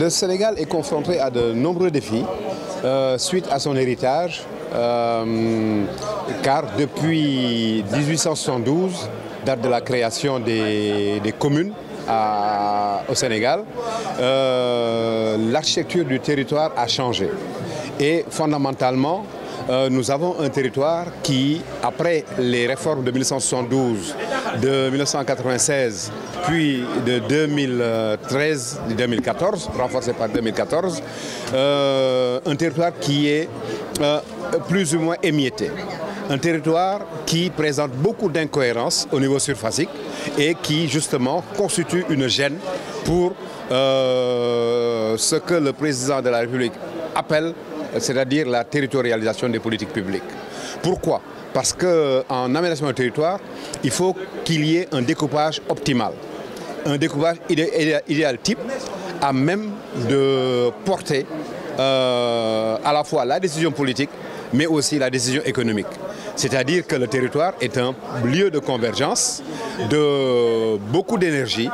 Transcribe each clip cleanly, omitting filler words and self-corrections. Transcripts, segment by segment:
Le Sénégal est confronté à de nombreux défis suite à son héritage, car depuis 1872, date de la création des communes au Sénégal, l'architecture du territoire a changé. Et fondamentalement, nous avons un territoire qui, après les réformes de 1972, de 1996, puis de 2013-2014, renforcé par 2014, un territoire qui est plus ou moins émietté. Un territoire qui présente beaucoup d'incohérences au niveau surfacique et qui, justement, constitue une gêne pour ce que le président de la République appelle, c'est-à-dire la territorialisation des politiques publiques. Pourquoi? Parce qu'en aménagement du territoire, il faut qu'il y ait un découpage optimal, un découpage idéal type, à même de porter à la fois la décision politique, mais aussi la décision économique. C'est-à-dire que le territoire est un lieu de convergence de beaucoup d'énergie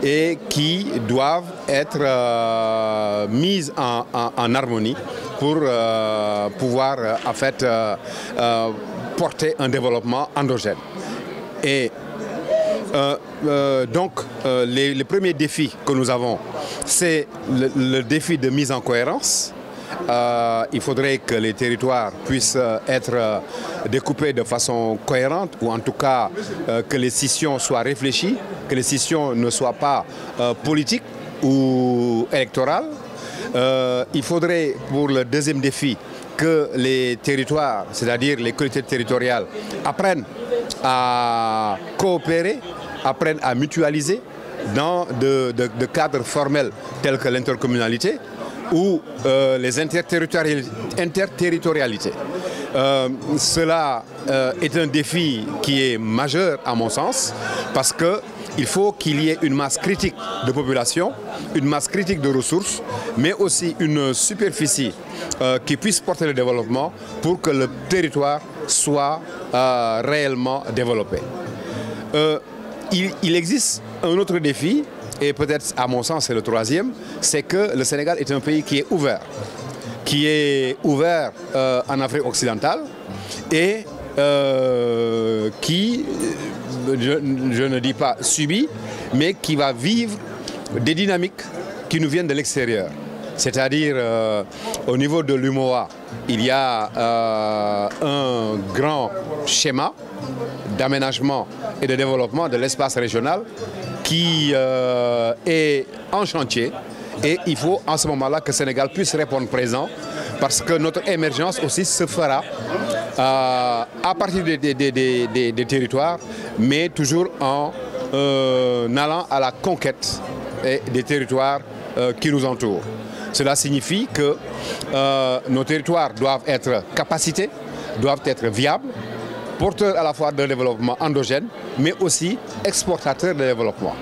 et qui doivent être mises en harmonie pour pouvoir en fait porter un développement endogène. Et donc les premiers défis que nous avons, c'est le défi de mise en cohérence. Il faudrait que les territoires puissent être découpés de façon cohérente, ou en tout cas que les scissions soient réfléchies, que les scissions ne soient pas politiques ou électorales. Il faudrait, pour le deuxième défi, que les territoires, c'est-à-dire les collectivités territoriales, apprennent à coopérer, apprennent à mutualiser dans de cadres formels tels que l'intercommunalité ou les interterritorialités. Cela est un défi qui est majeur à mon sens, parce qu'il faut qu'il y ait une masse critique de population, une masse critique de ressources, mais aussi une superficie qui puisse porter le développement pour que le territoire soit réellement développé. Il existe un autre défi, et peut-être à mon sens c'est le troisième, c'est que le Sénégal est un pays qui est ouvert en Afrique occidentale et qui, je ne dis pas subit, mais qui va vivre des dynamiques qui nous viennent de l'extérieur. C'est-à-dire au niveau de l'UMOA, il y a un grand schéma d'aménagement et de développement de l'espace régional qui est en chantier, et il faut en ce moment-là que le Sénégal puisse répondre présent, parce que notre émergence aussi se fera à partir des territoires, mais toujours en allant à la conquête des territoires qui nous entourent. Cela signifie que nos territoires doivent être capacités, doivent être viables, porteurs à la fois de développement endogène, mais aussi exportateurs de développement.